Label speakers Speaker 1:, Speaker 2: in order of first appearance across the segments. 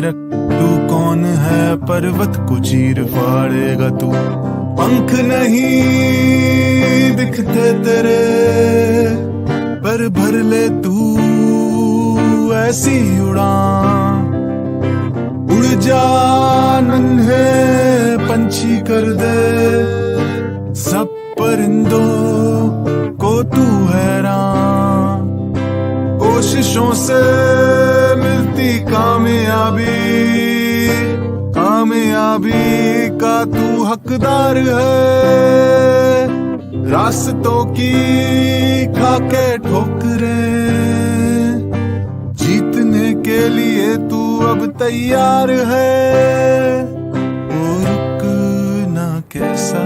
Speaker 1: रख, तू कौन है पर्वत को चीर फाड़ेगा तू। पंख नहीं दिखते तेरे, पर भर ले तू ऐसी उड़ान, उड़ जा नन्हे पंछी कर दे सब परिंदों को तू हैरान। कोशिशों से मिलती कामयाबी, कामयाबी का तू हकदार है। रास्तों की खाके ठोकरें, जीतने के लिए तू अब तैयार है। ओ रुकना कैसा,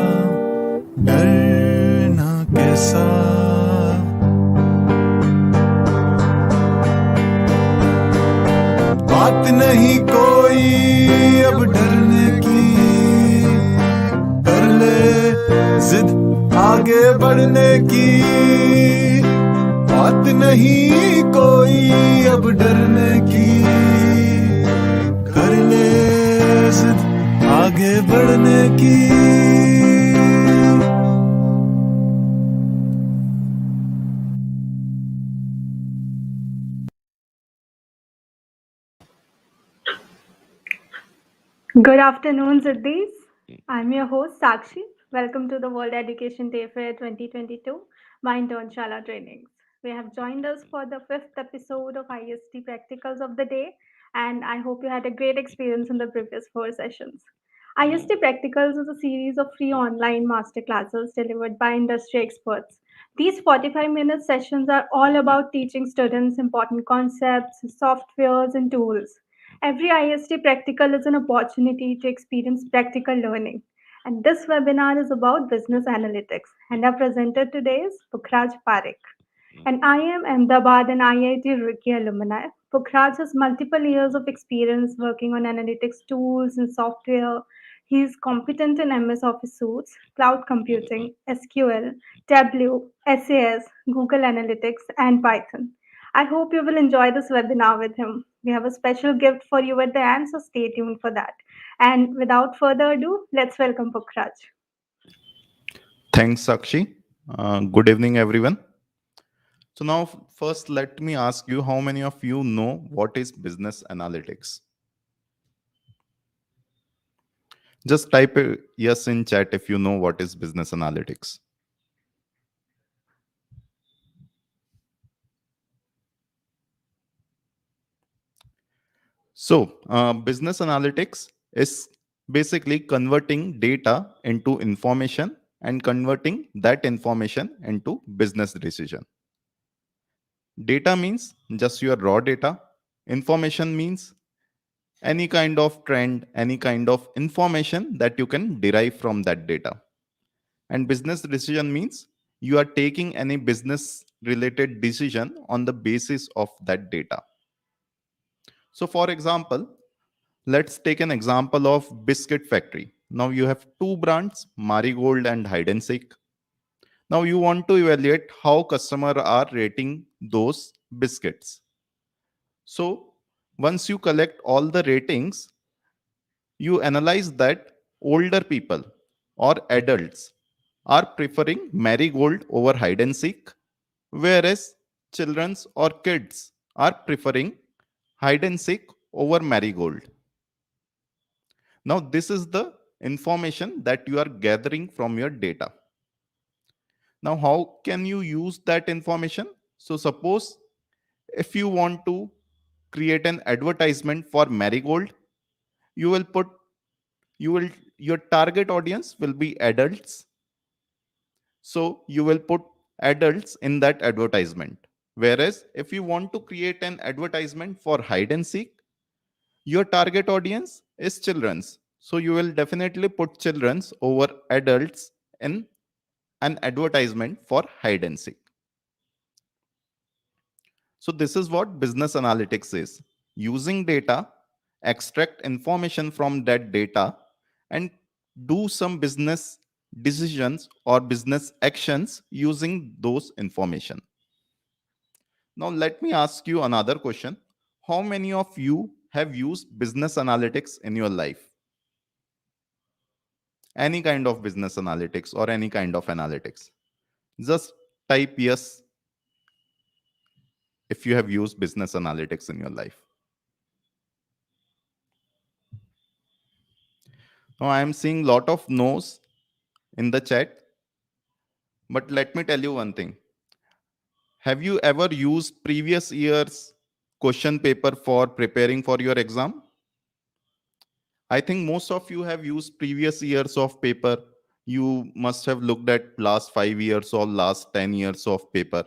Speaker 1: डरना कैसा, बात नहीं कोई अब डरने की, कर ले जिद आगे बढ़ने की। बात नहीं कोई अब डरने की, कर ले जिद आगे बढ़ने की।
Speaker 2: Good afternoon, Siddhis. I'm your host, Sakshi. Welcome to the World Education Day Fair 2022 by Internshala Trainings. We have joined us for the 5th episode of IST Practicals of the Day, and I hope you had a great experience in the previous 4 sessions. IST Practicals is a series of free online masterclasses delivered by industry experts. These 45-minute sessions are all about teaching students important concepts, softwares, and tools. Every IST practical is an opportunity to experience practical learning. And this webinar is about business analytics. And our presenter today is Pukhraj Parekh. And I am Ahmedabad and IIT Roorkee alumni. Pukhraj has multiple years of experience working on analytics tools and software. He is competent in MS Office suites, cloud computing, SQL, Tableau, SAS, Google Analytics, and Python. I hope you will enjoy this webinar with him. We have a special gift for you at the end, so stay tuned for that. And without further ado, let's welcome Pukhraj.
Speaker 3: Thanks, Sakshi. Good evening, everyone. So now, first, let me ask you, how many of you know what is business analytics? Just type a yes in chat if you know what is business analytics. So, business analytics is basically converting data into information and converting that information into business decision. Data means just your raw data. Information means any kind of trend, any kind of information that you can derive from that data. And business decision means you are taking any business related decision on the basis of that data. So for example, let's take an example of biscuit factory. Now you have two brands, Marigold and Hide and Seek. Now you want to evaluate how customers are rating those biscuits. So once you collect all the ratings, you analyze that older people or adults are preferring Marigold over Hide and Seek, whereas children's or kids are preferring Hide and Seek over Marigold. Now this is the information that you are gathering from your data. Now how can you use that information? So suppose if you want to create an advertisement for Marigold, your target audience will be adults. So you will put adults in that advertisement. Whereas if you want to create an advertisement for Hide and Seek, your target audience is children's. So you will definitely put children's over adults in an advertisement for Hide and Seek. So this is what business analytics is. Using data, extract information from that data, and do some business decisions or business actions using those information. Now let me ask you another question. How many of you have used business analytics in your life? Any kind of business analytics or any kind of analytics. Just type yes if you have used business analytics in your life. Now I am seeing lot of no's in the chat, but let me tell you one thing. Have you ever used previous year's question paper for preparing for your exam? I think most of you have used previous years of paper. You must have looked at last 5 years or last 10 years of paper.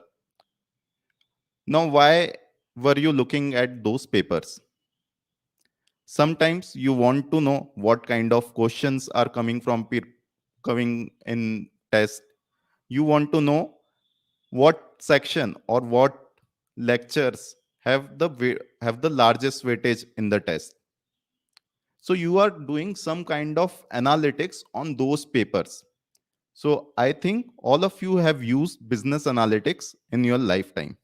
Speaker 3: Now, why were you looking at those papers? Sometimes you want to know what kind of questions are coming in test. You want to know what section or what lectures have the largest weightage in the test. So you are doing some kind of analytics on those papers. So I think all of you have used business analytics in your lifetime.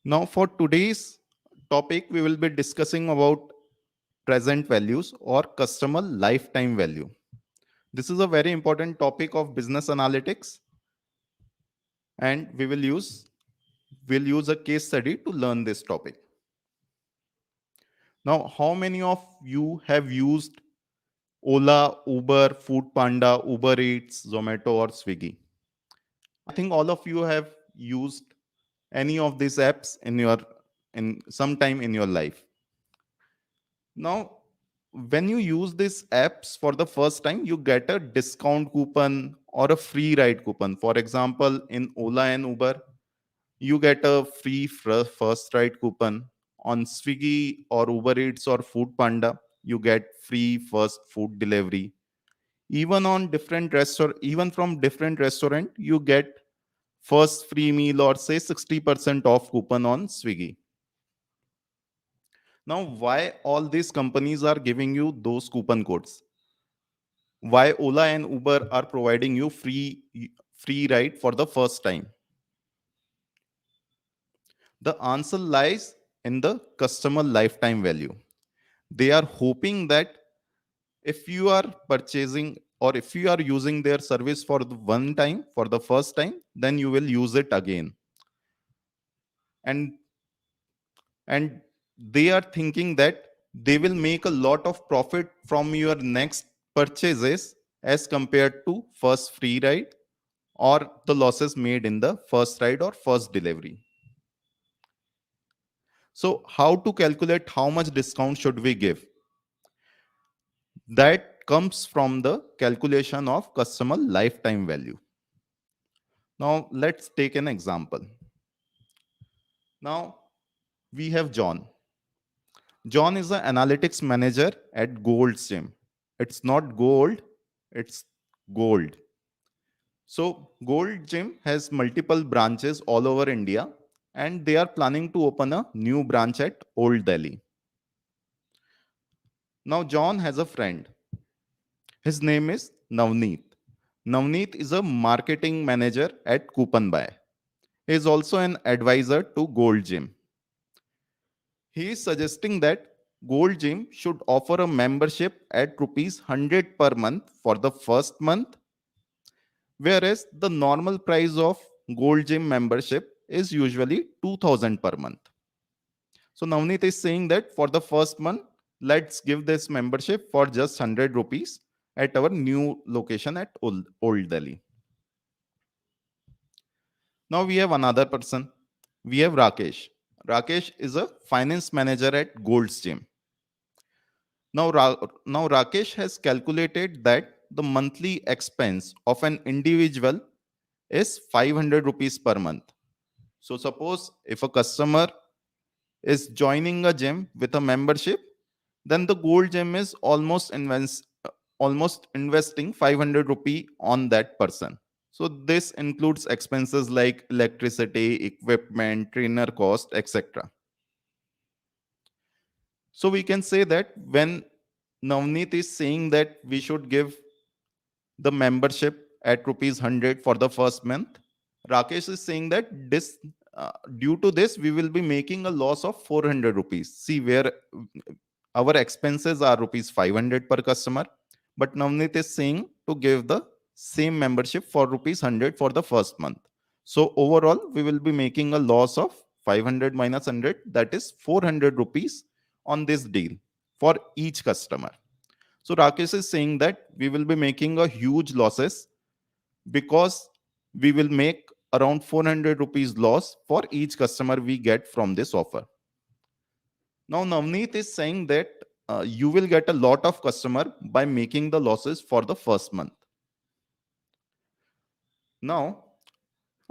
Speaker 3: Now for today's topic, we will be discussing about present values or customer lifetime value. This is a very important topic of business analytics, and we'll use a case study to learn this topic. Now, how many of you have used Ola, Uber, Food Panda, Uber Eats, Zomato, or Swiggy? I think all of you have used any of these apps in some time in your life. Now, when you use these apps for the first time, you get a discount coupon or a free ride coupon. For example, in Ola and Uber, you get a free first ride coupon. On Swiggy or Uber Eats or Food Panda, you get free first food delivery. Even from different restaurant, you get first free meal or say 60% off coupon on Swiggy. Now, why all these companies are giving you those coupon codes? Why Ola and Uber are providing you free ride for the first time? The answer lies in the customer lifetime value. They are hoping that if you are purchasing or if you are using their service for the first time, then you will use it again. And they are thinking that they will make a lot of profit from your next purchases as compared to first free ride or the losses made in the first ride or first delivery. So how to calculate how much discount should we give? That comes from the calculation of customer lifetime value. Now let's take an example. Now we have John. John is an analytics manager at Gold's Gym. It's not gold, it's gold. So Gold Gym has multiple branches all over India, and they are planning to open a new branch at Old Delhi. Now John has a friend. His name is Navneet. Navneet is a marketing manager at Coupon Buy. He is also an advisor to Gold Gym. He is suggesting that Gold Gym should offer a membership at rupees 100 per month for the first month, whereas the normal price of Gold Gym membership is usually 2000 per month. So Navneet is saying that for the first month, let's give this membership for just 100 rupees at our new location at Old Delhi. Now we have another person. We have Rakesh. Rakesh is a finance manager at Gold's Gym. Now Rakesh has calculated that the monthly expense of an individual is 500 rupees per month. So suppose if a customer is joining a gym with a membership, then the Gold Gym is almost investing 500 rupee on that person. So this includes expenses like electricity, equipment, trainer cost, etc. So we can say that when Navneet is saying that we should give the membership at rupees 100 for the first month, Rakesh is saying that due to this, we will be making a loss of 400 rupees. See, where our expenses are rupees 500 per customer, but Navneet is saying to give the same membership for rupees 100 for the first month. So overall, we will be making a loss of 500 minus 100, that is 400 rupees on this deal for each customer. So Rakesh is saying that we will be making a huge losses because we will make around 400 rupees loss for each customer we get from this offer. Now Navneet is saying that you will get a lot of customer by making the losses for the first month. Now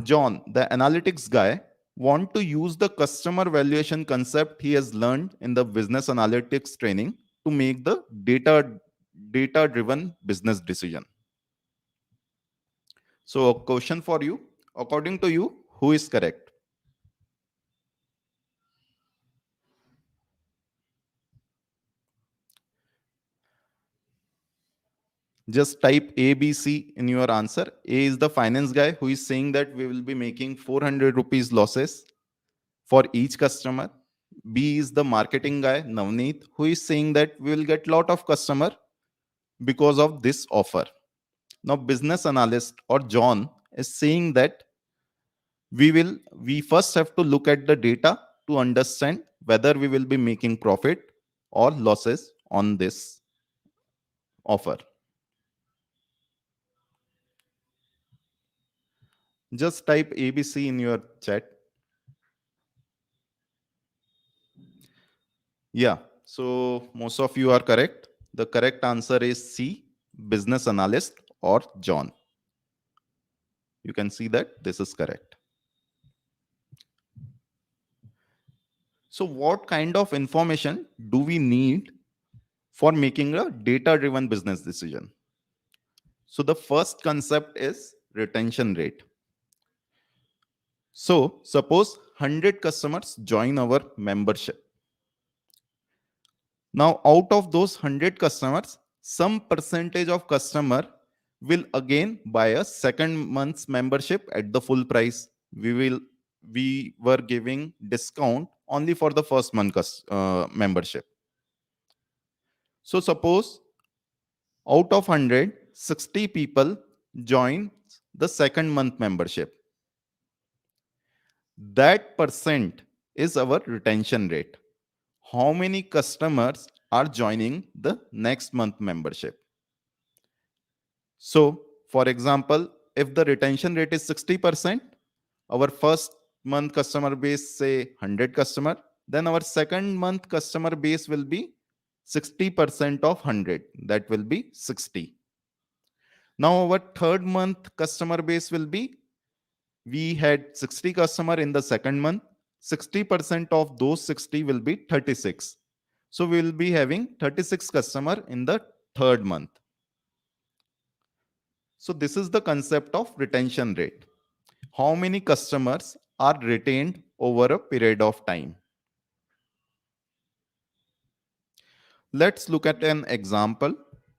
Speaker 3: John, the analytics guy, want to use the customer valuation concept he has learned in the business analytics training to make the data driven business decision. So a question for you, according to you, who is correct? Just type A, B, C in your answer. A is the finance guy who is saying that we will be making 400 rupees losses for each customer. B is the marketing guy, Navneet, who is saying that we will get lot of customer because of this offer. Now, business analyst or John is saying that we first have to look at the data to understand whether we will be making profit or losses on this offer. Just type ABC in your chat. Yeah, so most of you are correct. The correct answer is C, business analyst or John. You can see that this is correct. So what kind of information do we need for making a data-driven business decision? So the first concept is retention rate. So suppose 100 customers join our membership. Now, out of those 100 customers, some percentage of customer will again buy a second month's membership at the full price. We were giving discount only for the first month membership. So suppose out of 100, 60 people join the second month membership. That percent is our retention rate. How many customers are joining the next month membership? So, for example, if the retention rate is 60%, our first month customer base, say 100 customer, then our second month customer base will be 60% of 100. That will be 60. Now our third month customer base will be, we had 60 customer in the second month, 60% of those 60 will be 36. So we will be having 36 customer in the third month. So this is the concept of retention rate. How many customers are retained over a period of time? Let's look at an example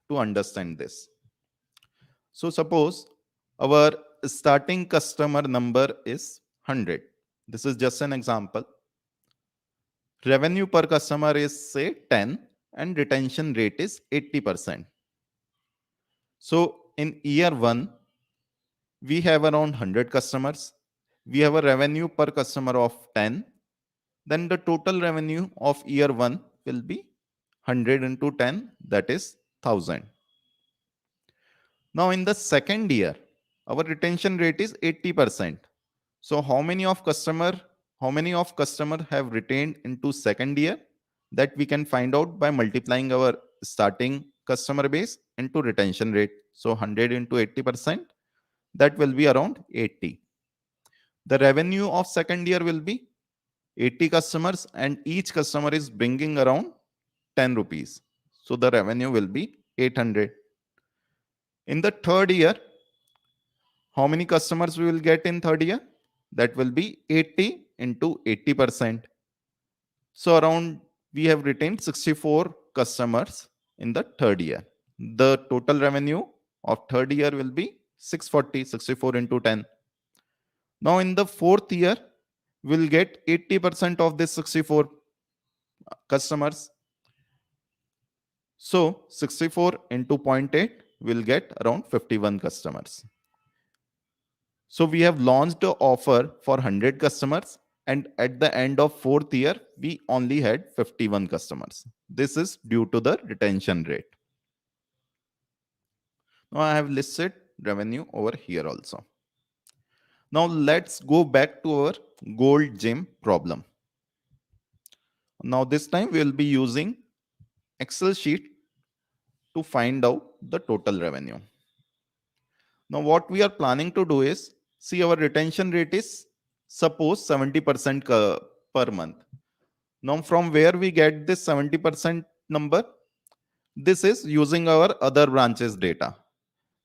Speaker 3: to understand this. So suppose our starting customer number is 100. This is just an example. Revenue per customer is say 10 and retention rate is 80%. So in year 1, we have around 100 customers. We have a revenue per customer of 10. Then the total revenue of year 1 will be 100 into 10, that is 1000. Now in the second year, our retention rate is 80%. So how many of customer have retained into second year? That we can find out by multiplying our starting customer base into retention rate. So 100 into 80%, that will be around 80. The revenue of second year will be 80 customers and each customer is bringing around 10 rupees. So the revenue will be 800. In the third year, how many customers we will get in third year? That will be 80 into 80%. So around we have retained 64 customers in the third year. The total revenue of third year will be 640, 64 into 10. Now in the fourth year, will get 80% of this 64 customers. So 64 into 0.8 will get around 51 customers. So we have launched the offer for 100 customers, and at the end of fourth year, we only had 51 customers. This is due to the retention rate. Now I have listed revenue over here also. Now let's go back to our gold gem problem. Now this time we will be using Excel sheet to find out the total revenue. Now what we are planning to do is, see, our retention rate is suppose 70% per month. Now from where we get this 70% number? This is using our other branches data.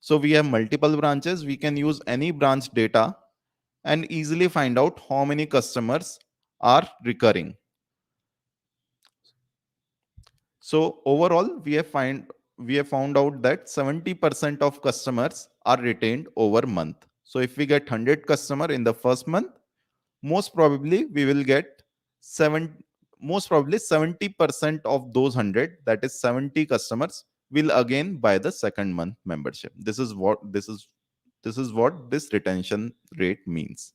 Speaker 3: So we have multiple branches. We can use any branch data and easily find out how many customers are recurring. So overall, we have found out that 70% of customers are retained over month. So if we get 100 customer in the first month, most probably we will get 70% of those 100, that is 70 customers, will again buy the second month membership. This is what this retention rate means.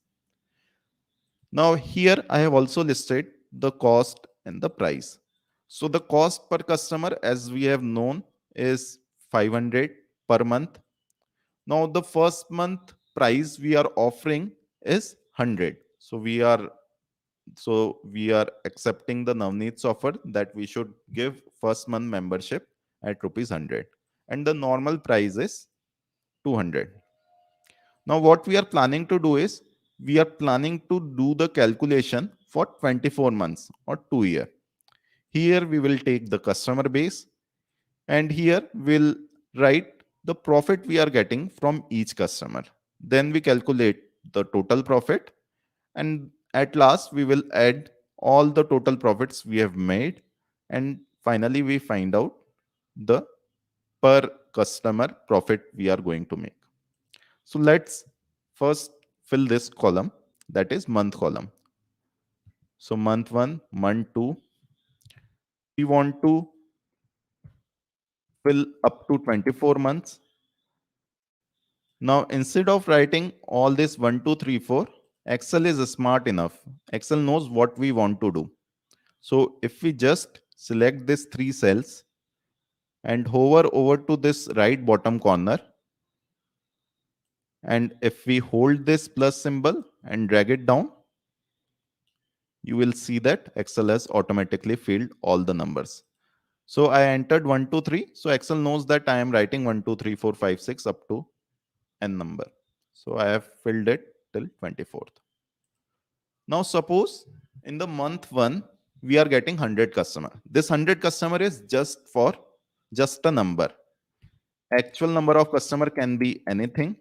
Speaker 3: Now here I have also listed the cost and the price. So the cost per customer, as we have known, is 500 per month. Now the first month price we are offering is 100. So we are accepting the Navneet's offer that we should give first month membership at rupees 100, and the normal price is 200. Now what we are planning to do is, we are planning to do the calculation for 24 months or 2 years. Here we will take the customer base, and here we'll write the profit we are getting from each customer. Then we calculate the total profit, and at last we will add all the total profits we have made, and finally we find out the per customer profit we are going to make. So let's first fill this column, that is month column. So month 1, month 2, we want to fill up to 24 months. Now instead of writing all this 1, 2, 3, 4, Excel is smart enough. Excel knows what we want to do. So if we just select these 3 cells and hover over to this right bottom corner, and if we hold this plus symbol and drag it down, you will see that Excel has automatically filled all the numbers. So I entered 1, 2, 3. So Excel knows that I am writing 1, 2, 3, 4, 5, 6 up to n number. So I have filled it till 24th. Now suppose in the month 1, we are getting 100 customer. This 100 customer is just a number. Actual number of customer can be anything.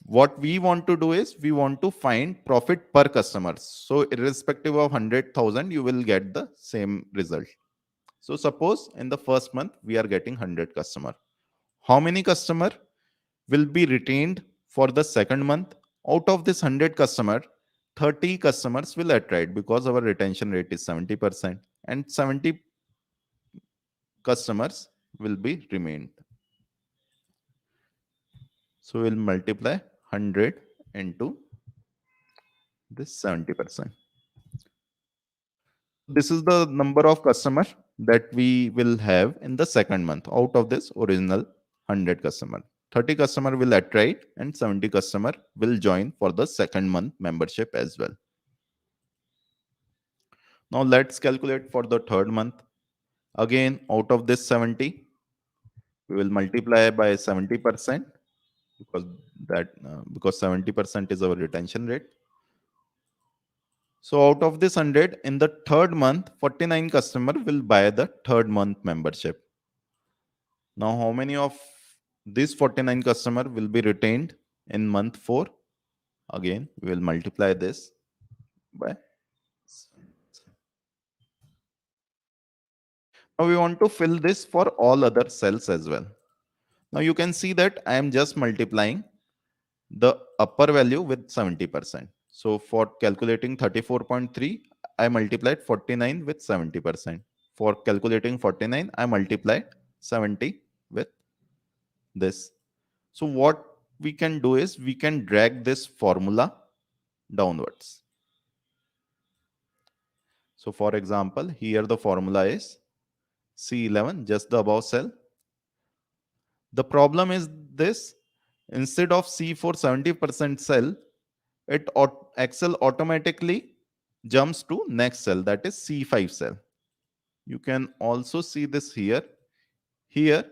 Speaker 3: What we want to do is, we want to find profit per customer. So irrespective of 100,000, you will get the same result. So suppose in the first month, we are getting 100 customer. How many customer will be retained for the second month? Out of this 100 customer, 30 customers will attract, because our retention rate is 70%, and 70 customers will be remained. So we'll multiply 100 into this 70%. This is the number of customers that we will have in the second month out of this original 100 customer. 30 customer will attract, and 70 customer will join for the second month membership as well. Now let's calculate for the third month. Again, out of this 70, we will multiply by 70%, because 70% is our retention rate. So out of this 100, in the third month, 49 customer will buy the third month membership. Now how many of these 49 customer will be retained in month 4? Again, we will multiply this by. Now we want to fill this for all other cells as well. Now you can see that I am just multiplying the upper value with 70%. So for calculating 34.3, I multiplied 49 with 70%. For calculating 49, I multiplied 70 with this. So what we can do is we can drag this formula downwards. So for example, here the formula is C11, just the above cell. The problem is this: instead of C4 70% cell, Excel automatically jumps to next cell, that is C5 cell. You can also see this here. Here,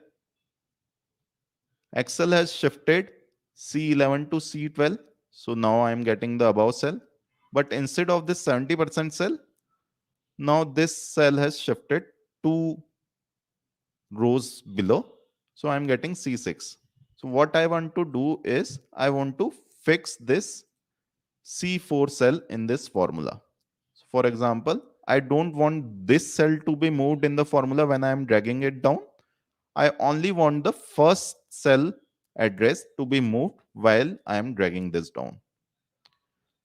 Speaker 3: Excel has shifted C11 to C12. So now I am getting the above cell. But instead of this 70% cell, now this cell has shifted 2 rows below. So I'm getting C6. So what I want to do is I want to fix this C4 cell in this formula. So for example, I don't want this cell to be moved in the formula when I am dragging it down. I only want the first cell address to be moved while I am dragging this down.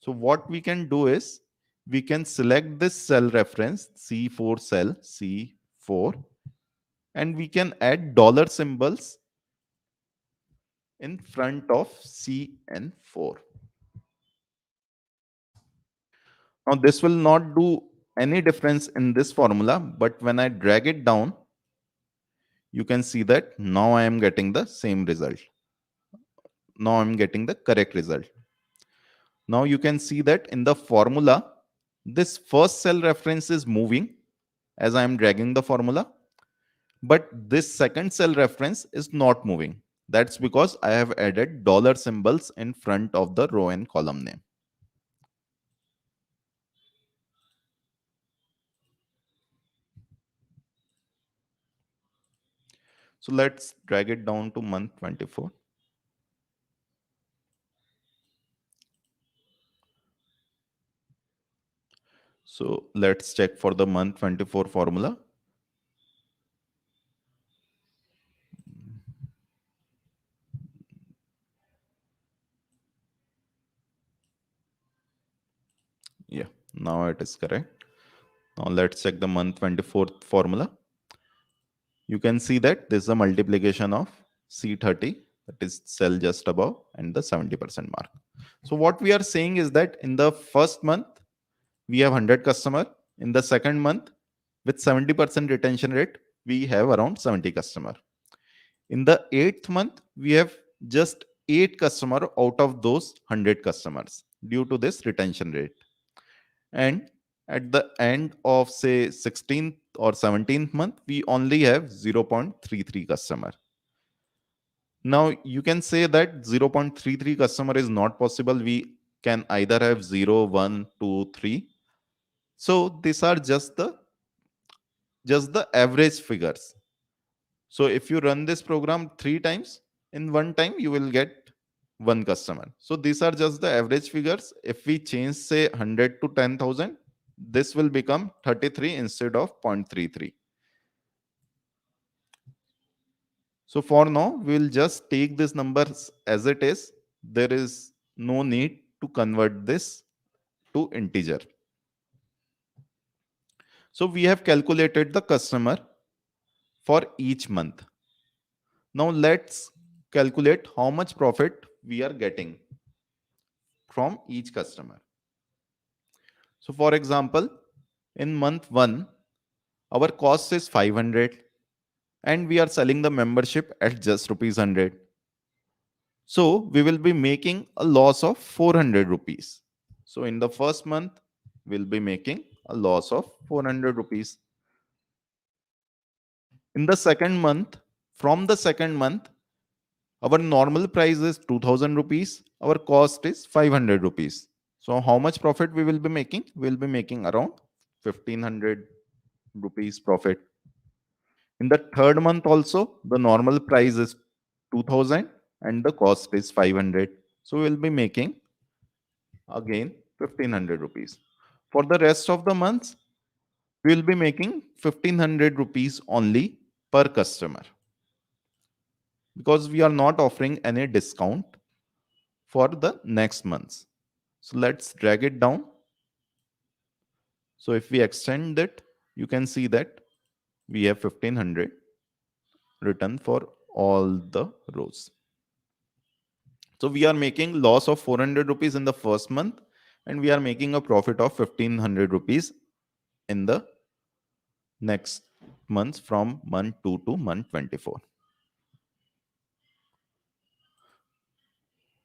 Speaker 3: So what we can do is we can select this cell reference C4 cell C4, and we can add dollar symbols in front of C and 4. Now this will not do any difference in this formula, but when I drag it down, you can see that now I am getting the same result. Now I'm getting the correct result. Now you can see that in the formula, this first cell reference is moving as I am dragging the formula, but this second cell reference is not moving. That's because I have added dollar symbols in front of the row and column name. So let's drag it down to month 24. So let's check for the month 24 formula. Yeah, now it is correct. Now let's check the month 24 formula. You can see that this is a multiplication of C30, that is cell just above, and the 70% mark. So what we are saying is that in the first month, we have 100 customer. In the second month, with 70% retention rate, we have around 70 customer. In the 8th month, we have just 8 customer out of those 100 customers due to this retention rate. And at the end of say 16th or 17th month, we only have 0.33 customer. Now you can say that 0.33 customer is not possible. We can either have 0, 1, 2, 3. So these are just the average figures. So if you run this program 3 times, in one time you will get 1 customer. So these are just the average figures. If we change say 100 to 10,000, this will become 33 instead of 0.33. So for now, we will just take these numbers as it is. There is no need to convert this to integer. So we have calculated the customer for each month. Now let's calculate how much profit we are getting from each customer. So for example, in month 1, our cost is 500 and we are selling the membership at just rupees 100. So we will be making a loss of 400 rupees. So in the first month, we'll be making a loss of 400 rupees. In the second month, from the second month, our normal price is 2000 rupees. Our cost is 500 rupees. So how much profit we will be making? We'll be making around 1500 rupees profit. In the third month also, the normal price is 2000 and the cost is 500. So we'll be making again 1500 rupees. For the rest of the months, we will be making 1500 rupees only per customer because we are not offering any discount for the next months. So let's drag it down. So if we extend it, you can see that we have 1500 written for all the rows. So we are making loss of 400 rupees in the first month, and we are making a profit of 1500 rupees in the next months from month 2 to month 24.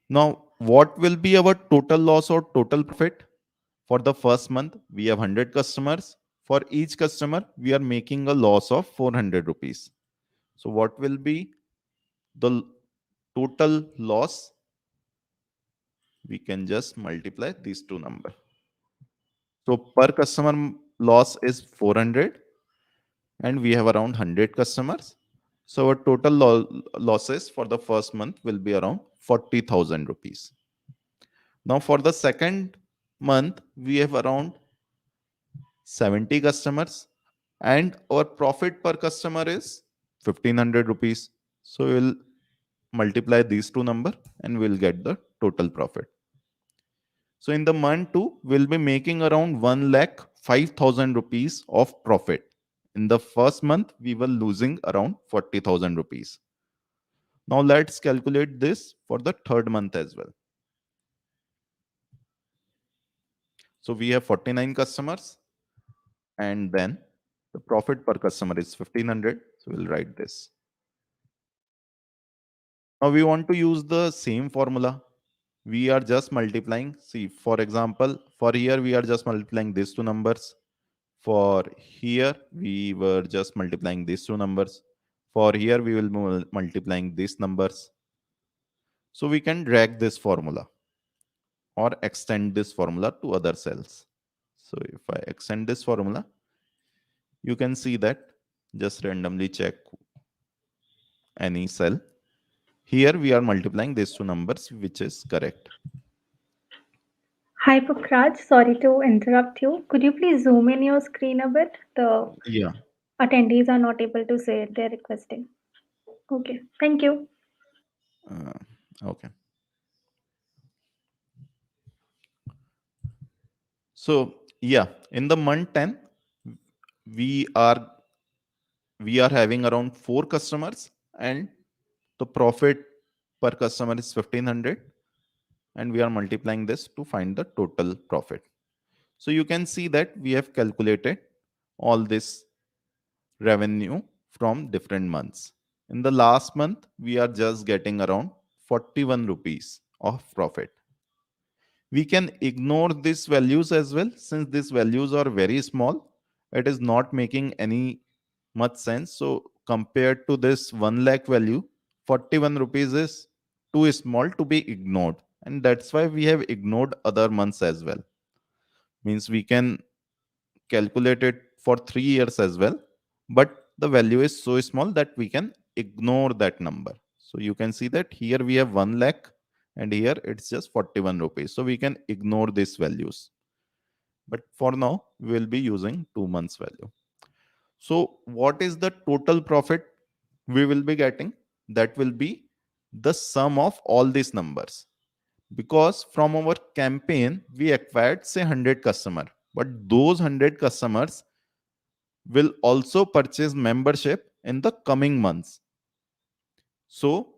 Speaker 3: Now, what will be our total loss or total profit? For the first month, we have 100 customers. For each customer, we are making a loss of 400 rupees. So what will be the total loss? We can just multiply these two numbers. So per customer loss is 400, and we have around 100 customers. So our total losses for the first month will be around 40,000 rupees. Now for the second month, we have around 70 customers, and our profit per customer is 1500 rupees. So we'll multiply these two numbers and we'll get the total profit. So in the month 2, we'll be making around 1 lakh 5,000 rupees of profit. In the first month, we were losing around 40,000 rupees. Now let's calculate this for the third month as well. So we have 49 customers, and then the profit per customer is 1500. So we'll write this. Now we want to use the same formula. We are just multiplying. See, for example, for here, we are just multiplying these two numbers. For here, we were just multiplying these two numbers. For here, we will be multiplying these numbers. So we can drag this formula or extend this formula to other cells. So if I extend this formula, you can see that just randomly check any cell. Here we are multiplying these two numbers, which is correct.
Speaker 2: Hi, Pukraj. Sorry to interrupt you. Could you please zoom in your screen a bit? The
Speaker 3: Yeah.
Speaker 2: attendees are not able to say it. They're requesting. Okay. Thank you.
Speaker 3: Okay. So yeah, in the month 10, we are having around 4 customers, and the profit per customer is 1500, and we are multiplying this to find the total profit. So you can see that we have calculated all this revenue from different months. In the last month, we are just getting around 41 rupees of profit. We can ignore these values as well, since these values are very small. It is not making any much sense. So compared to this 1 lakh value, 41 rupees is too small to be ignored, and that's why we have ignored other months as well. Means we can calculate it for 3 years as well, but the value is so small that we can ignore that number. So you can see that here we have 1 lakh, and here it's just 41 rupees. So we can ignore these values. But for now, we will be using 2 months value. So what is the total profit we will be getting? That will be the sum of all these numbers. Because from our campaign, we acquired say 100 customer, but those 100 customers will also purchase membership in the coming months. So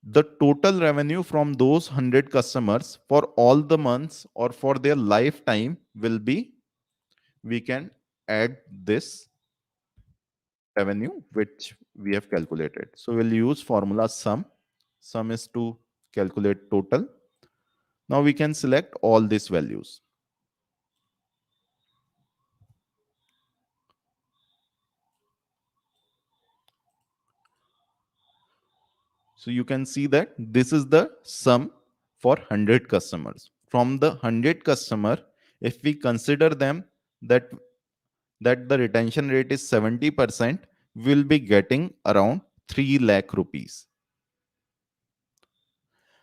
Speaker 3: the total revenue from those 100 customers for all the months or for their lifetime will be, we can add this revenue which we have calculated. So we'll use formula sum. Sum is to calculate total. Now we can select all these values. So you can see that this is the sum for 100 customers. From the 100 customer, if we consider them that the retention rate is 70%, we'll be getting around 3 lakh rupees.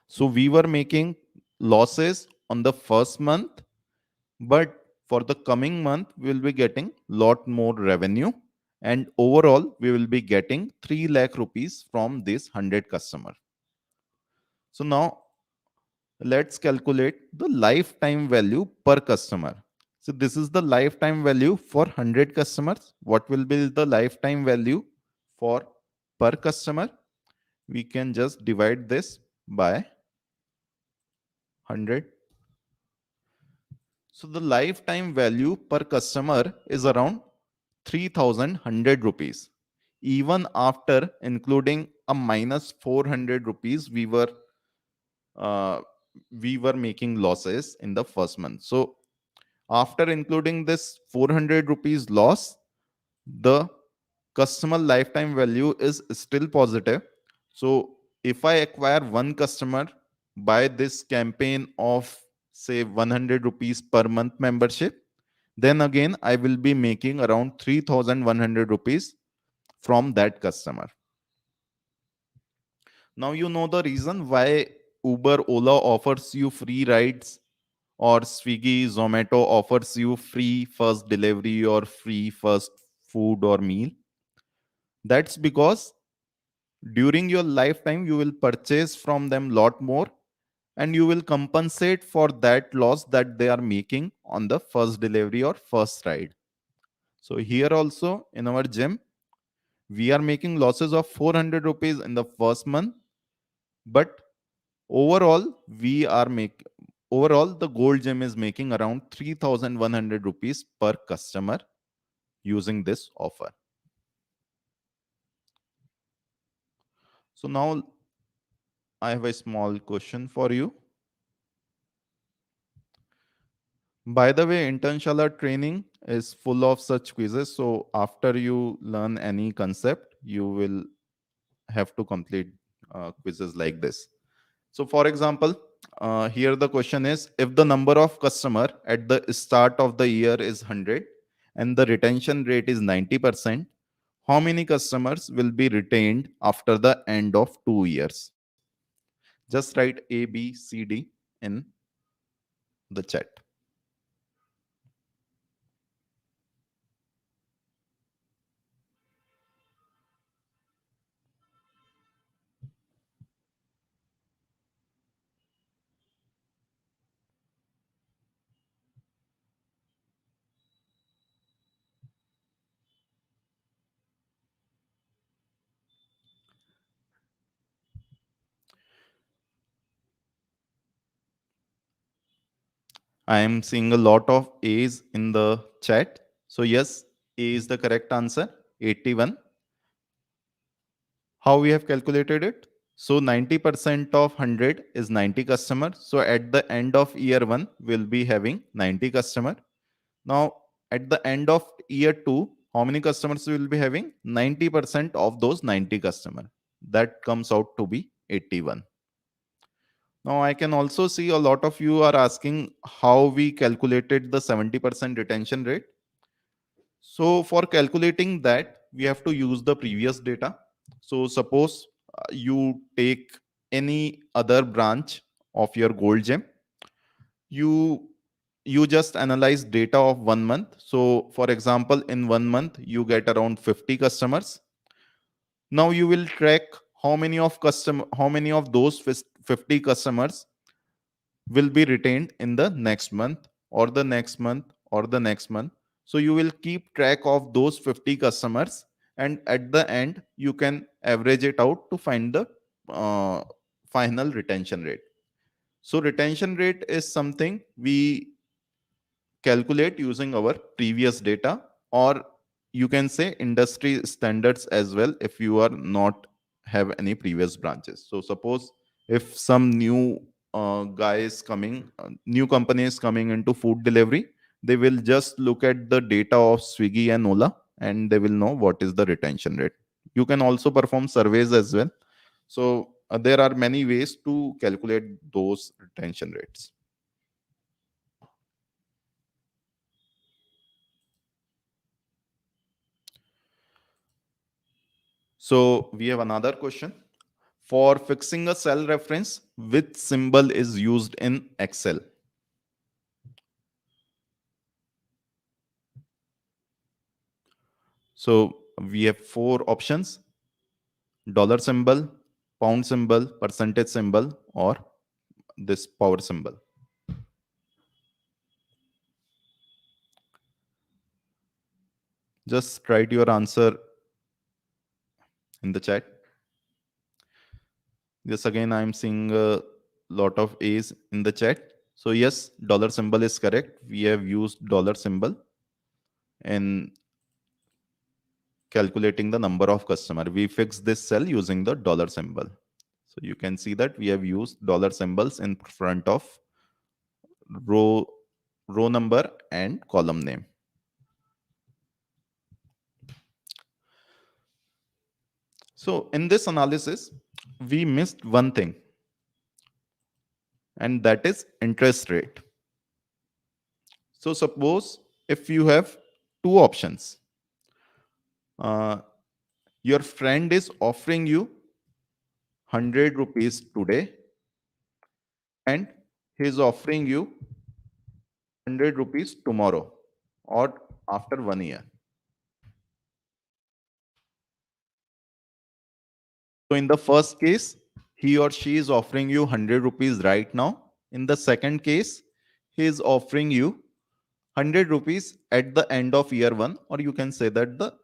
Speaker 3: So we were making losses on the first month, but for the coming month, we'll be getting lot more revenue, and overall we will be getting 3 lakh rupees from this 100 customer. So now let's calculate the lifetime value per customer. So this is the lifetime value for 100 customers. What will be the lifetime value for per customer? We can just divide this by 100. So the lifetime value per customer is around 3,100 rupees. Even after including a minus 400 rupees, uh, we were making losses in the first month. So after including this 400 rupees loss, the customer lifetime value is still positive. So if I acquire one customer by this campaign of say 100 rupees per month membership, then again I will be making around 3,100 rupees from that customer. Now you know the reason why Uber, Ola offers you free rides, or Swiggy, Zomato offers you free first delivery or free first food or meal. That's because during your lifetime you will purchase from them lot more, and you will compensate for that loss that they are making on the first delivery or first ride. So here also in our gym, we are making losses of 400 rupees in the first month, but overall we are make overall the gold gym is making around 3,100 rupees per customer using this offer. So now I have a small question for you. By the way, Internshala training is full of such quizzes. So after you learn any concept, you will have to complete quizzes like this. So for example, here the question is, if the number of customer at the start of the year is 100 and the retention rate is 90%, how many customers will be retained after the end of 2 years? Just write A, B, C, D in the chat. I am seeing a lot of A's in the chat. So yes, A is the correct answer, 81. How we have calculated it? So 90% of 100 is 90 customers. So at the end of year 1, we'll be having 90 customers. Now at the end of year 2, how many customers we will be having? 90% of those 90 customers. That comes out to be 81. Now I can also see a lot of you are asking how we calculated the 70% retention rate. So for calculating that, we have to use the previous data. So suppose you take any other branch of your gold gem, you just analyze data of 1 month. So for example, in 1 month you get around 50 customers. Now you will track how many of those 50 customers will be retained in the next month or the next month or the next month. So you will keep track of those 50 customers, and at the end you can average it out to find the uh, final retention rate. So retention rate is something we calculate using our previous data, or you can say industry standards as well if you are not have any previous branches. So suppose if some new guy is coming, new company is coming into food delivery, they will just look at the data of Swiggy and Ola and they will know what is the retention rate. You can also perform surveys as well. So there are many ways to calculate those retention rates. So we have another question. For fixing a cell reference, which symbol is used in Excel? So we have 4 options: dollar symbol, pound symbol, percentage symbol, or this power symbol. Just write your answer in the chat. Yes, again, I'm seeing a lot of A's in the chat. So yes, dollar symbol is correct. We have used dollar symbol in calculating the number of customer. We fixed this cell using the dollar symbol. So you can see that we have used dollar symbols in front of row number and column name. So in this analysis, we missed one thing, and that is interest rate. So suppose if you have two options, your friend is offering you 100 rupees today and he is offering you 100 rupees tomorrow or after 1 year. So in the first case, he or she is offering you 100 rupees right now. In the second case, he is offering you 100 rupees at the end of year 1, or you can say that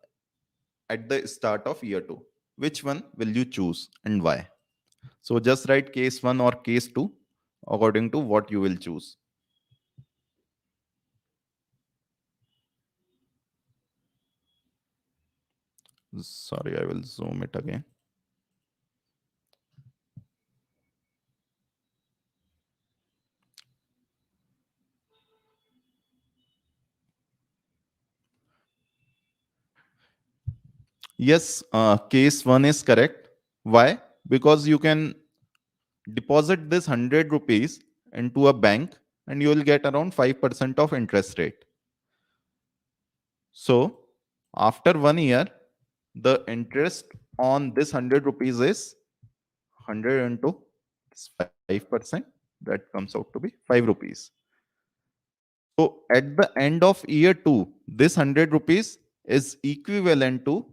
Speaker 3: at the start of year 2. Which one will you choose and why? So just write case 1 or case 2 according to what you will choose. Sorry, I will zoom it again. Yes, case 1 is correct. Why? Because you can deposit this 100 rupees into a bank and you will get around 5% of interest rate. So after 1 year, the interest on this 100 rupees is 100 into 5%. That comes out to be 5 rupees. So at the end of year 2, this 100 rupees is equivalent to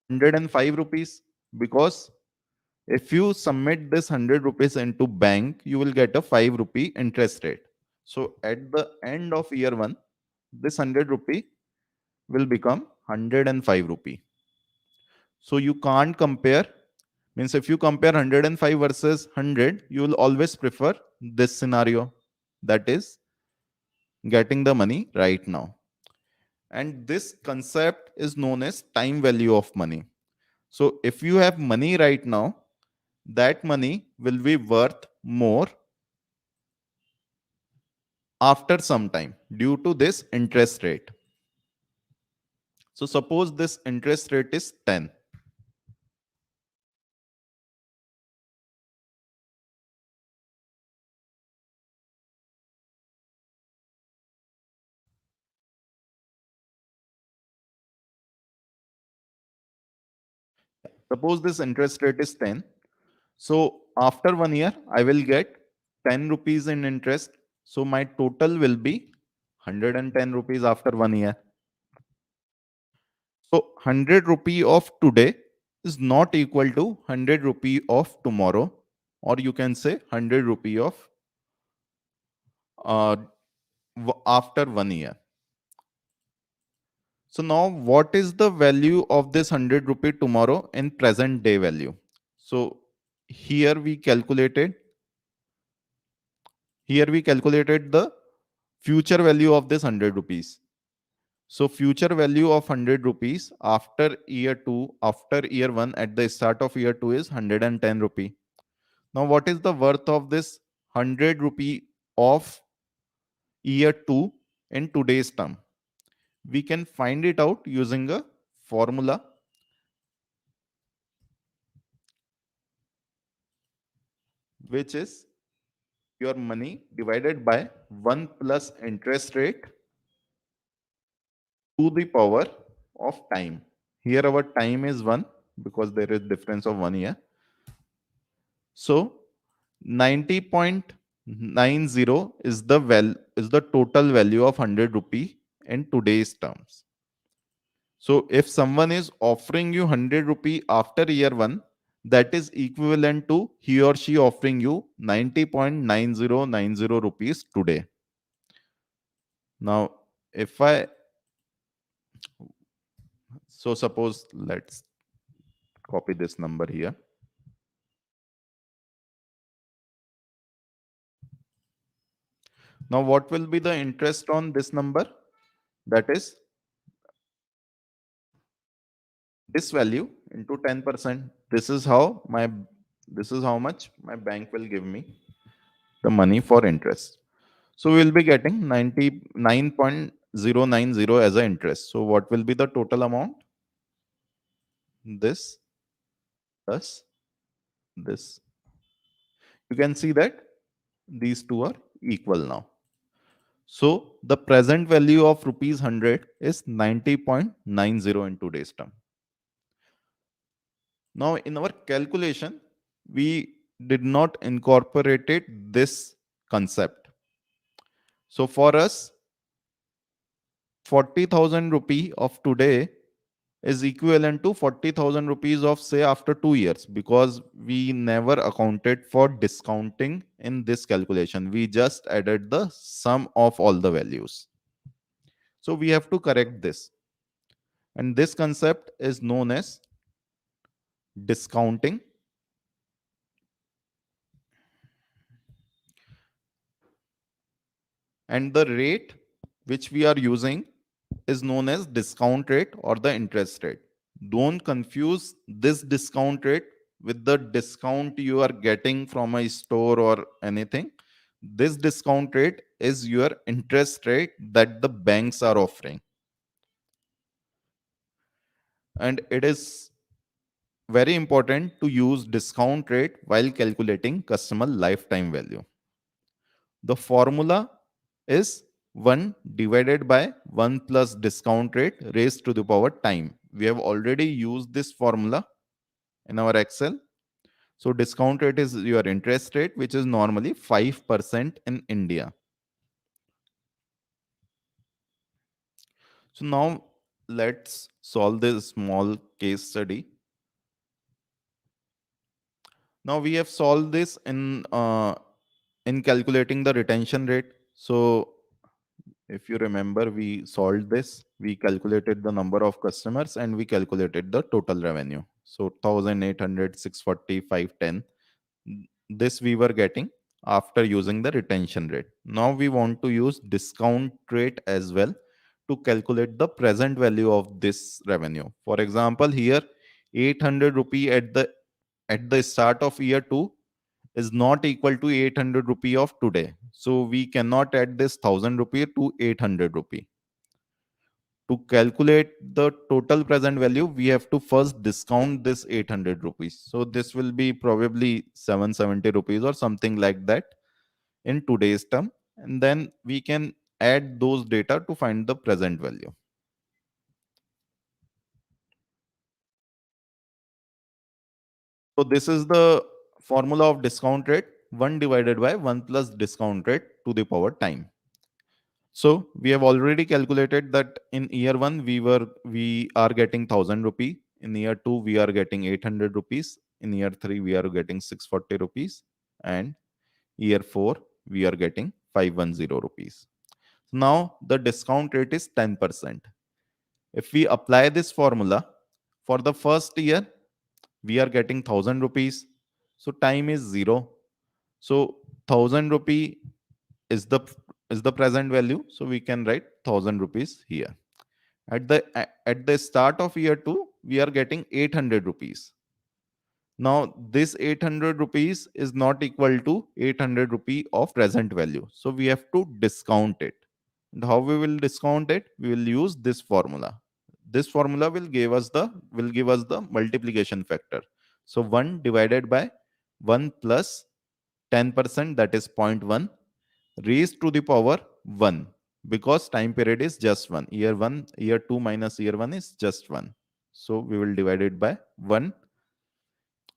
Speaker 3: 105 rupees, because if you submit this 100 rupees into bank, you will get a 5 rupee interest rate. So at the end of year 1, this 100 rupee will become 105 rupee. So you can't compare. Means if you compare 105 versus 100, you will always prefer this scenario, that is getting the money right now. And this concept is known as time value of money. So if you have money right now, that money will be worth more after some time due to this interest rate. So suppose this interest rate is 10. Suppose this interest rate is 10. So after 1 year, I will get 10 rupees in interest. So my total will be 110 rupees after 1 year. So 100 rupee of today is not equal to 100 rupee of tomorrow, or you can say 100 rupee of uh, after 1 year. So now what is the value of this 100 rupee tomorrow in present day value? So here we calculated the future value of this 100 rupees. So future value of 100 rupees after year 2, after year 1 at the start of year 2 is 110 rupee. Now what is the worth of this 100 rupee of year 2 in today's term? We can find it out using a formula, which is your money divided by 1 plus interest rate to the power of time. Here our time is 1 because there is difference of 1 year. So 90.90 is the total value of 100 rupee in today's terms. So if someone is offering you 100 rupee after year 1, that is equivalent to he or she offering you 90.9090 rupees today. Now, if I, so suppose let's copy this number here. Now, what will be the interest on this number? That is this value into 10%. This is how much my bank will give me the money for interest. So we will be getting 99.090 as an interest. So what will be the total amount? This plus this. You can see that these two are equal now. So the present value of rupees 100 is 90.90 in today's term. Now in our calculation, we did not incorporate this concept. So for us, 40,000 rupee of today is equivalent to 40,000 rupees of say after 2 years, because we never accounted for discounting in this calculation. We just added the sum of all the values. So we have to correct this. And this concept is known as discounting. And the rate which we are using is known as discount rate or the interest rate. Don't confuse this discount rate with the discount you are getting from a store or anything. This discount rate is your interest rate that the banks are offering. And it is very important to use discount rate while calculating customer lifetime value. The formula is 1 divided by 1 plus discount rate raised to the power time. We have already used this formula in our Excel. So discount rate is your interest rate, which is normally 5% in India. So now let's solve this small case study. Now we have solved this in calculating the retention rate. So if you remember, we solved this. We calculated the number of customers and we calculated the total revenue. So 1,800, 640, 510. This we were getting after using the retention rate. Now we want to use discount rate as well to calculate the present value of this revenue. For example, here 800 rupee at the start of year 2 is not equal to 800 rupee of today. So we cannot add this 1000 rupee to 800 rupee. To calculate the total present value, we have to first discount this 800 rupees. So this will be probably 770 rupees or something like that in today's term. And then we can add those data to find the present value. So this is the formula of discount rate, 1 divided by 1 plus discount rate to the power time. So we have already calculated that in year 1 we are getting 1000 rupee. In year 2 we are getting 800 rupees. In year 3 we are getting 640 rupees, and year 4 we are getting 510 rupees. Now the discount rate is 10%. If we apply this formula for the first year, we are getting 1000 rupees. So time is 0. So 1000 rupee is the present value. So we can write 1000 rupees here. At the start of year 2, we are getting 800 rupees. Now this 800 rupees is not equal to 800 rupee of present value. So we have to discount it. And how we will discount it? We will use this formula. This formula will give us the multiplication factor. So 1 divided by 1 plus 10%, that is 0.1, raised to the power 1, because time period is just 1. Year 2 minus year 1 is just 1. So we will divide it by 1.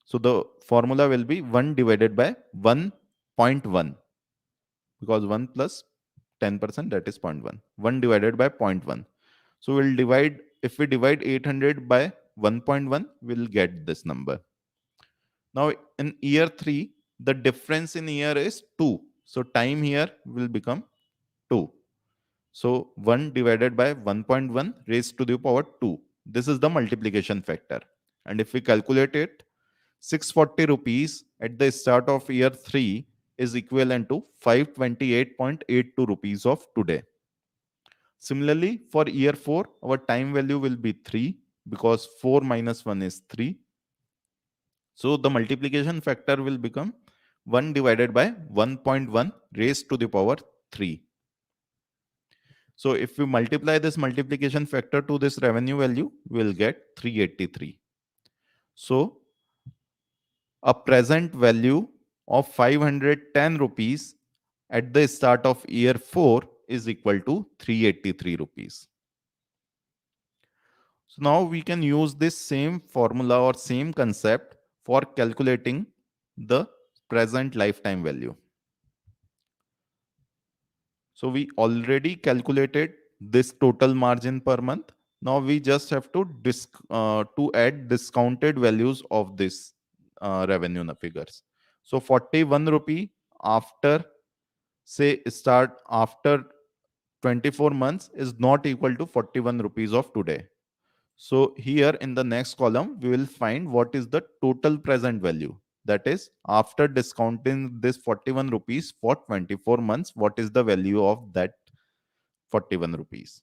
Speaker 3: So the formula will be 1 divided by 1.1, because 1 plus 10%, that is 0.1. 1 divided by 0.1. So we'll divide, if we divide 800 by 1.1, we'll get this number. Now in year 3, the difference in year is 2. So time here will become 2. So 1 divided by 1.1 raised to the power 2. This is the multiplication factor. And if we calculate it, 640 rupees at the start of year 3 is equivalent to 528.82 rupees of today. Similarly, for year 4, our time value will be 3 because 4 minus 1 is 3. So the multiplication factor will become 1 divided by 1.1 raised to the power 3. So if we multiply this multiplication factor to this revenue value, we'll get 383. So a present value of 510 rupees at the start of year 4 is equal to 383 rupees. So now we can use this same formula or same concept for calculating the present lifetime value. So we already calculated this total margin per month. Now we just have to add discounted values of this revenue figures. So 41 rupee after say start after 24 months is not equal to 41 rupees of today. So here in the next column, we will find what is the total present value. That is, after discounting this 41 rupees for 24 months, what is the value of that 41 rupees?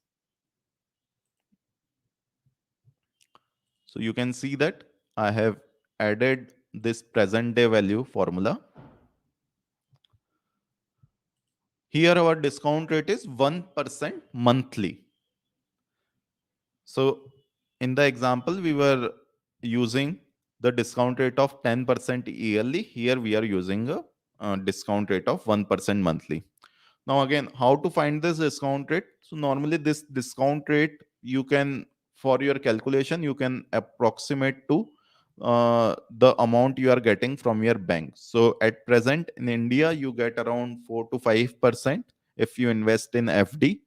Speaker 3: So you can see that I have added this present day value formula. Here our discount rate is 1% monthly. So in the example, we were using the discount rate of 10% yearly. Here we are using a discount rate of 1% monthly. Now again, how to find this discount rate? So normally this discount rate, you can, for your calculation, you can approximate to the amount you are getting from your bank. So at present in India, you get around 4 to 5% if you invest in FD.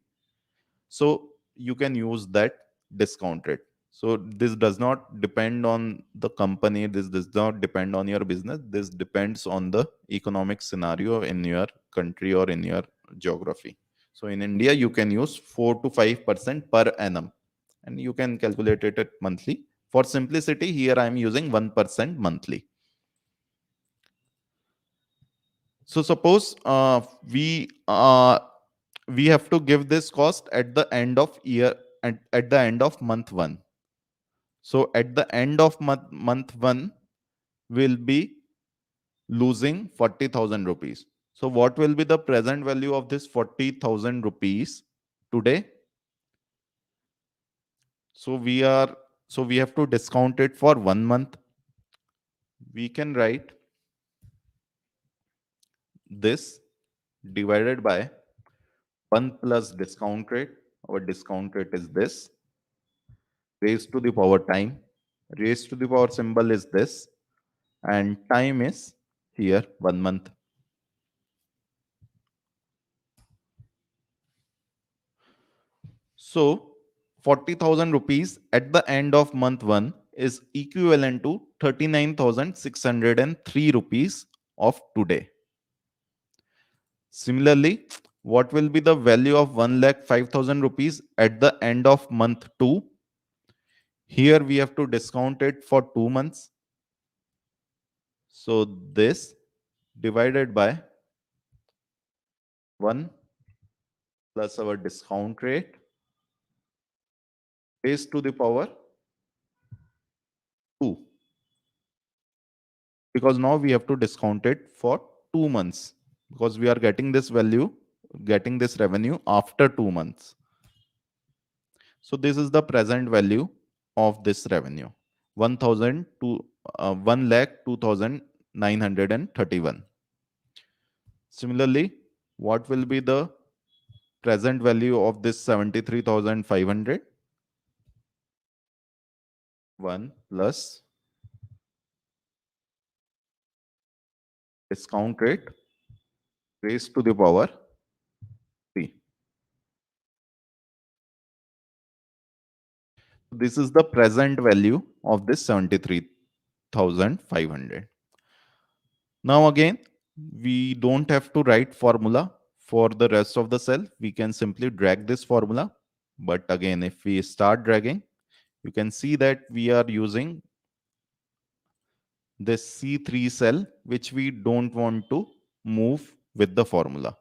Speaker 3: So you can use that discount rate. So this does not depend on the company, this does not depend on your business, this depends on the economic scenario in your country or in your geography. So in India, you can use 4 to 5% per annum and you can calculate it at monthly. For simplicity, here I am using 1% monthly. So suppose we have to give this cost at the end of year and at the end of month 1. So at the end of month 1, we'll be losing 40,000 rupees. So what will be the present value of this 40,000 rupees today? So we have to discount it for 1 month. We can write this divided by 1 plus discount rate. Our discount rate is this, raised to the power time. Raised to the power symbol is this, and time is here 1 month. So 40,000 rupees at the end of month 1 is equivalent to 39,603 rupees of today. Similarly, what will be the value of 1,05,000 rupees at the end of month 2? Here we have to discount it for 2 months. So this divided by 1 plus our discount rate raised to the power 2. Because now we have to discount it for 2 months because we are getting this value, getting this revenue after 2 months. So this is the present value of this revenue, 1,000 to 1,02,931. Similarly, what will be the present value of this 73,500? 1 plus discount rate raised to the power 3. This is the present value of this 73,500. Now again, we don't have to write formula for the rest of the cell. We can simply drag this formula. But again, if we start dragging, you can see that we are using this C3 cell, which we don't want to move with the formula.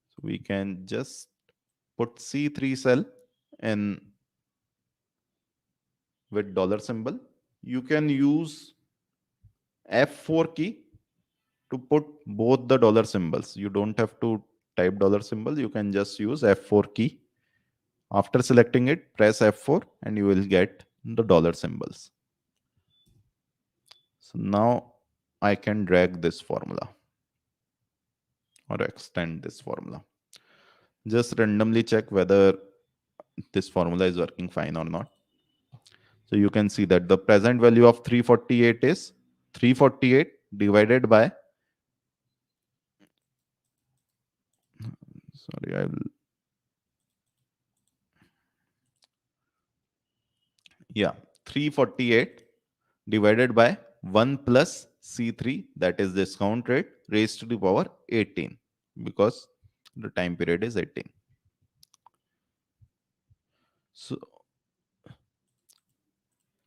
Speaker 3: So we can just put C3 cell in with dollar symbol. You can use F4 key to put both the dollar symbols. You don't have to type dollar symbol. You can just use F4 key. After selecting it, press F4 and you will get the dollar symbols. So now I can drag this formula or extend this formula. Just randomly check whether this formula is working fine or not. So you can see that the present value of 348 is 348 divided by, sorry, I will, yeah, 348 divided by 1 plus C3, that is discount rate, raised to the power 18, because the time period is 18.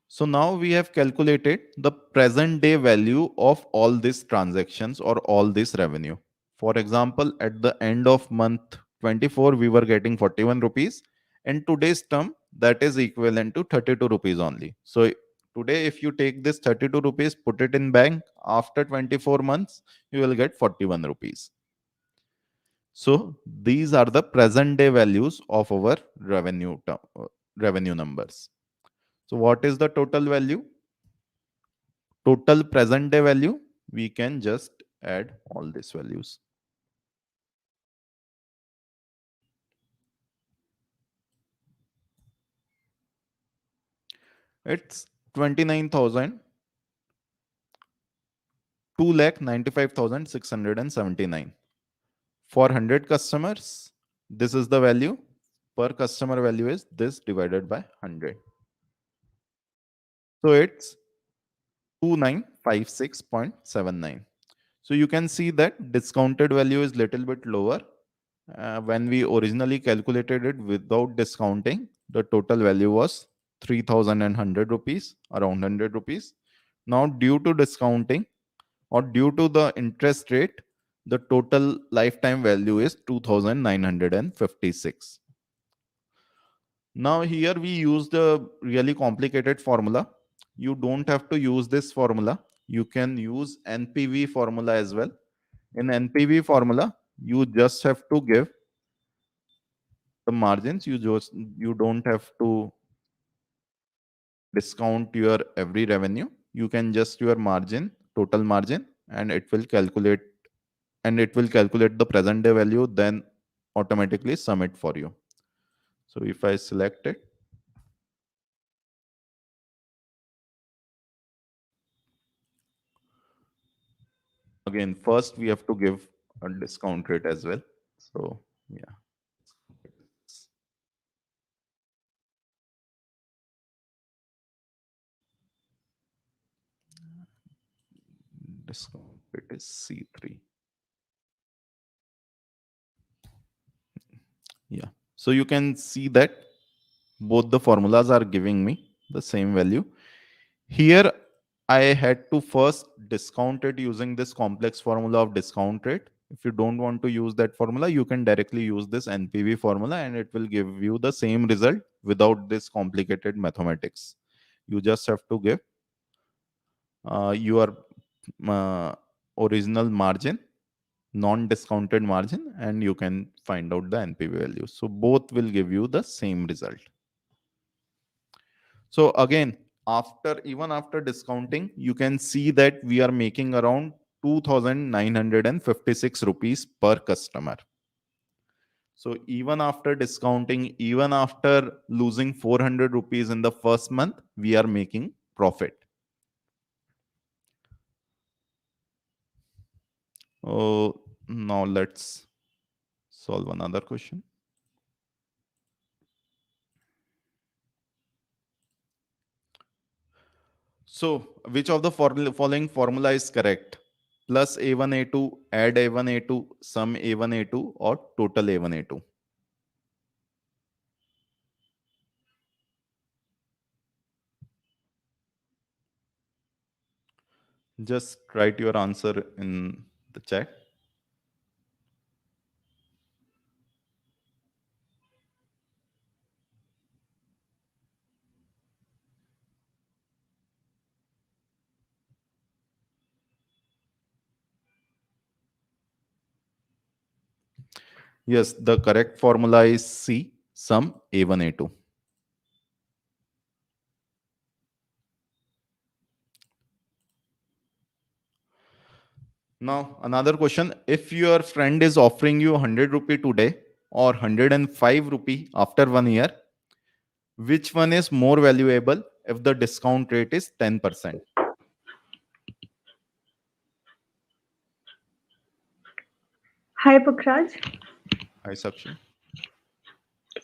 Speaker 3: So now we have calculated the present day value of all these transactions or all this revenue. For example, at the end of month 24, we were getting 41 rupees. In today's term, that is equivalent to 32 rupees only. So today, if you take this 32 rupees, put it in bank, after 24 months, you will get 41 rupees. So these are the present day values of our revenue numbers. So what is the total value? Total present day value, we can just add all these values. It's 29,000, 2,95,679. For 100 customers, this is the value. Per customer value is this divided by 100. So it's 2956.79. So you can see that discounted value is little bit lower. When we originally calculated it without discounting, the total value was 3,100 rupees, around 100 rupees. Now, due to discounting or due to the interest rate, the total lifetime value is 2,956. Now, here we use the really complicated formula. You don't have to use this formula. You can use NPV formula as well. In NPV formula, you just have to give the margins. You don't have to discount your every revenue. You can just your margin, total margin, and it will calculate the present day value, then automatically sum it for you. So if I select it, again, first we have to give a discount rate as well. So yeah, discount rate is C3. Yeah, so you can see that both the formulas are giving me the same value. Here I had to first discount it using this complex formula of discount rate. If you don't want to use that formula, you can directly use this NPV formula and it will give you the same result without this complicated mathematics. You just have to give your original margin, non-discounted margin, and you can find out the NPV value. So both will give you the same result. So again, even after discounting, you can see that we are making around 2,956 rupees per customer. So even after discounting, even after losing 400 rupees in the first month, we are making profit. Oh, now let's solve another question. So which of the following formula is correct? plus A1 A2, add A1 A2, sum A1 A2, or total A1 A2? Just write your answer in the chat. Yes, the correct formula is C, sum A1 A2. Now, another question. If your friend is offering you 100 rupee today or 105 rupee after 1 year, which one is more valuable if the discount rate is 10%?
Speaker 2: Hi, Pukraj.
Speaker 3: Hi, Sakshi.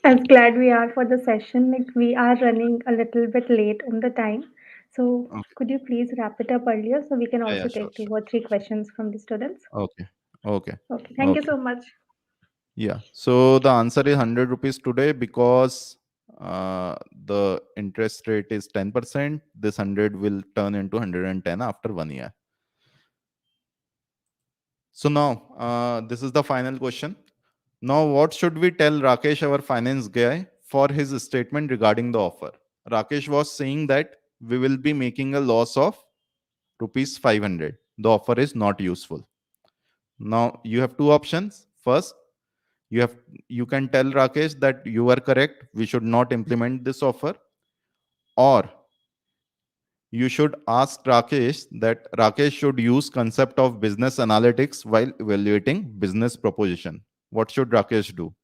Speaker 2: I'm glad we are for the session. Like we are running a little bit late on the time. So
Speaker 3: Okay.
Speaker 2: could you please wrap it up earlier so we can
Speaker 3: Yeah,
Speaker 2: also
Speaker 3: yeah, sure,
Speaker 2: take two
Speaker 3: sure.
Speaker 2: or three questions from the students?
Speaker 3: Okay. Okay.
Speaker 2: Okay, thank you
Speaker 3: Okay.
Speaker 2: so much.
Speaker 3: Yeah. So the answer is 100 rupees today because the interest rate is 10%. This 100 will turn into 110 after 1 year. So now, this is the final question. Now, what should we tell Rakesh, our finance guy, for his statement regarding the offer? Rakesh was saying that we will be making a loss of rupees 500. The offer is not useful. Now, you have two options. First, you have you can tell Rakesh that you are correct. We should not implement this offer, or you should ask Rakesh that Rakesh should use concept of business analytics while evaluating business proposition. What should Rakesh do?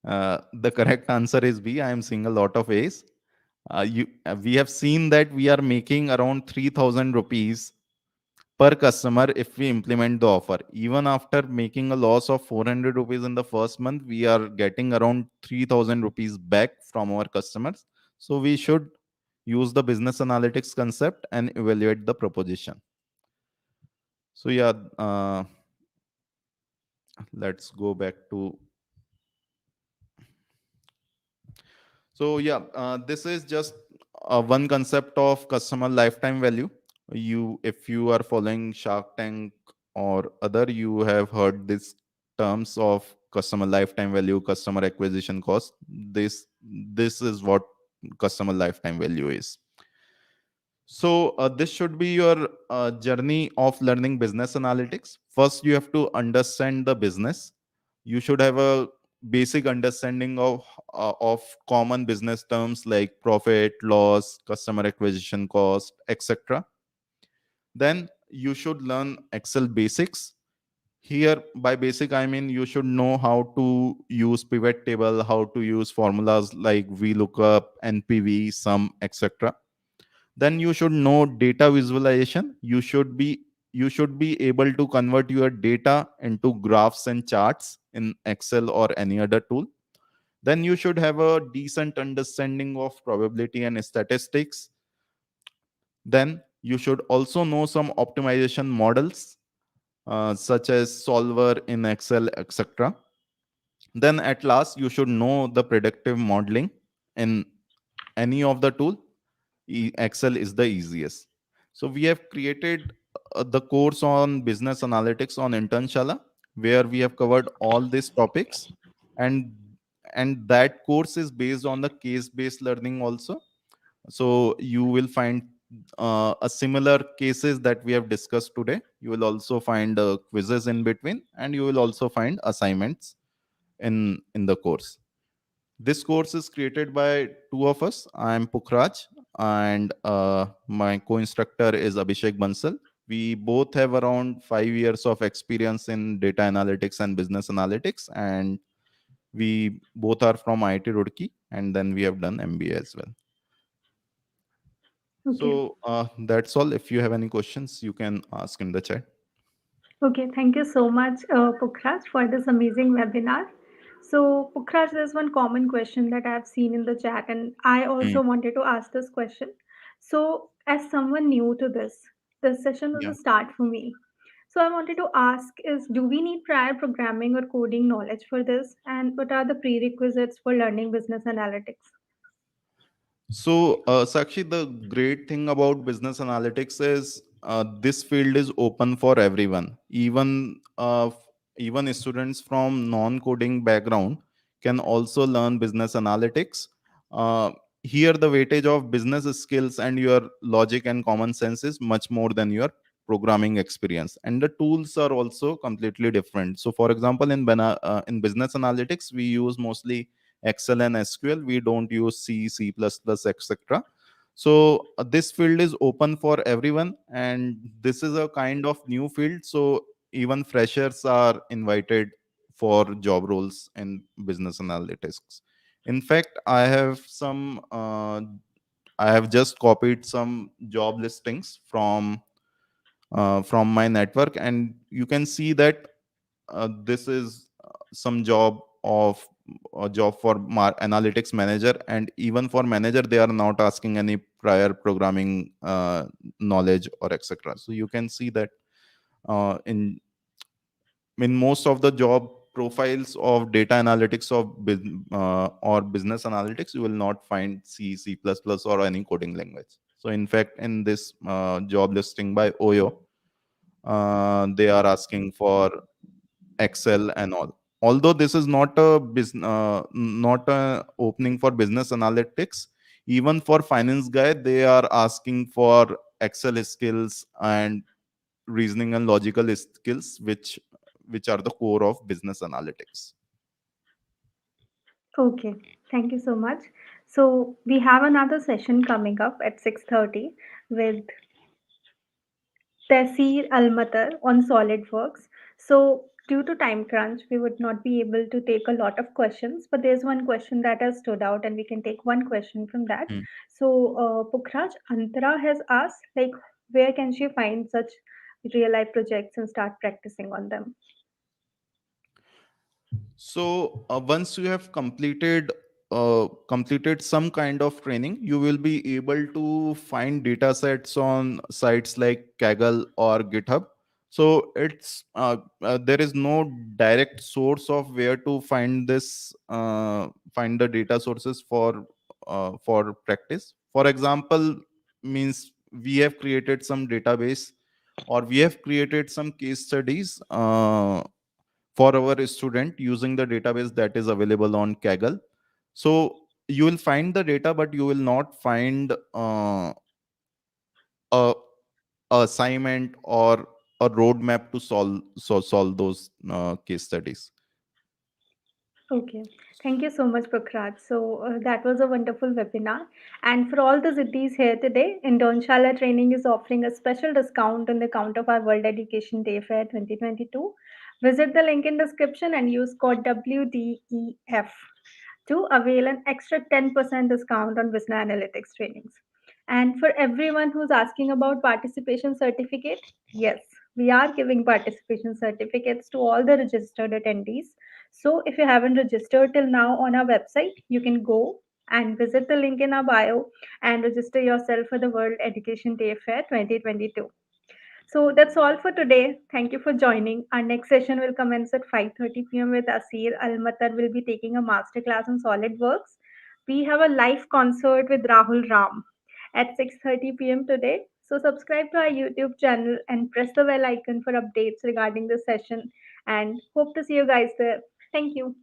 Speaker 3: The correct answer is B. I am seeing a lot of A's. We have seen that we are making around 3,000 rupees per customer if we implement the offer. Even after making a loss of 400 rupees in the first month, we are getting around 3,000 rupees back from our customers. So we should use the business analytics concept and evaluate the proposition. So yeah, let's go back to. So yeah, this is just one concept of customer lifetime value. If you are following Shark Tank or other, you have heard these terms of customer lifetime value, customer acquisition cost. This is what customer lifetime value is. So this should be your journey of learning business analytics. First, you have to understand the business. You should have a basic understanding of common business terms like profit, loss, customer acquisition cost, etc. Then you should learn Excel basics. Here, by basic, I mean you should know how to use pivot table, how to use formulas like VLOOKUP, NPV, sum, etc. Then you should know data visualization. You should be able to convert your data into graphs and charts in Excel or any other tool. Then you should have a decent understanding of probability and statistics. Then you should also know some optimization models, such as solver in Excel, etc. Then at last you should know the predictive modeling in any of the tool. Excel is the easiest. So we have created the course on business analytics on Internshala, where we have covered all these topics, and and that course is based on the case based learning also. So you will find a similar cases that we have discussed today. You will also find quizzes in between, and you will also find assignments in the course. This course is created by two of us. I am Pukhraj, and my co-instructor is Abhishek Bansal. We both have around 5 years of experience in data analytics and business analytics, and we both are from IIT Roorkee, and then we have done MBA as well.
Speaker 2: Okay.
Speaker 3: So that's all. If you have any questions, you can ask in the chat.
Speaker 2: Okay, thank you so much, Pukhraj, for this amazing webinar. So, Pukhraj, there's one common question that I've seen in the chat, and I
Speaker 3: Hmm.
Speaker 2: also wanted to ask this question. So, as someone new to this session was
Speaker 3: Yeah.
Speaker 2: a start for me. So, I wanted to ask is do we need prior programming or coding knowledge for this? And what are the prerequisites for learning business analytics?
Speaker 3: So, Sakshi, the great thing about business analytics is this field is open for everyone. Even students from non-coding background can also learn business analytics. Uh, Here, the weightage of business skills and your logic and common sense is much more than your programming experience, and the tools are also completely different. So, for example, in business analytics, we use mostly Excel and SQL. We don't use C, C++, etc. So this field is open for everyone, and this is a kind of new field. So even freshers are invited for job roles in business analytics. In fact, I have just copied some job listings from my network, and you can see that this is some job of a job for analytics manager, and even for manager they are not asking any prior programming knowledge or etc. So you can see that uh, in in most of the job profiles of data analytics or business analytics, you will not find C, C++ or any coding language. So in fact, in this job listing by Oyo, they are asking for Excel and all. Although this is not a opening for business analytics, even for finance guy, they are asking for Excel skills and reasoning and logical skills, which are the core of business analytics.
Speaker 2: Okay, thank you so much. So, we have another session coming up at 6:30 with Tesir Almatar on SolidWorks. So, due to time crunch, we would not be able to take a lot of questions, but there's one question that has stood out, and we can take one question from that.
Speaker 3: Hmm.
Speaker 2: So, Pukhraj, Antara has asked, like, where can she find such real life projects and start practicing on them?
Speaker 3: So once you have completed some kind of training, you will be able to find data sets on sites like Kaggle or GitHub. So there is no direct source of where to find the data sources for practice. For example, means we have created some database, or we have created some case studies for our student using the database that is available on Kaggle. So you will find the data, but you will not find a, a assignment or a roadmap to solve those case studies.
Speaker 2: Okay, thank you so much, Pukhraj. So that was a wonderful webinar. And for all the Ziddis here today, Internshala Training is offering a special discount on the count of our World Education Day Fair 2022. Visit the link in description and use code WDEF to avail an extra 10% discount on business analytics trainings. And for everyone who's asking about participation certificate, yes, we are giving participation certificates to all the registered attendees. So if you haven't registered till now on our website, you can go and visit the link in our bio and register yourself for the World Education Day Fair 2022. So that's all for today. Thank you for joining. Our next session will commence at 5:30 p.m. with Asir Almatar will be taking a masterclass on SolidWorks. We have a live concert with Rahul Ram at 6:30 p.m. today. So subscribe to our YouTube channel and press the bell icon for updates regarding this session and hope to see you guys there. Thank you.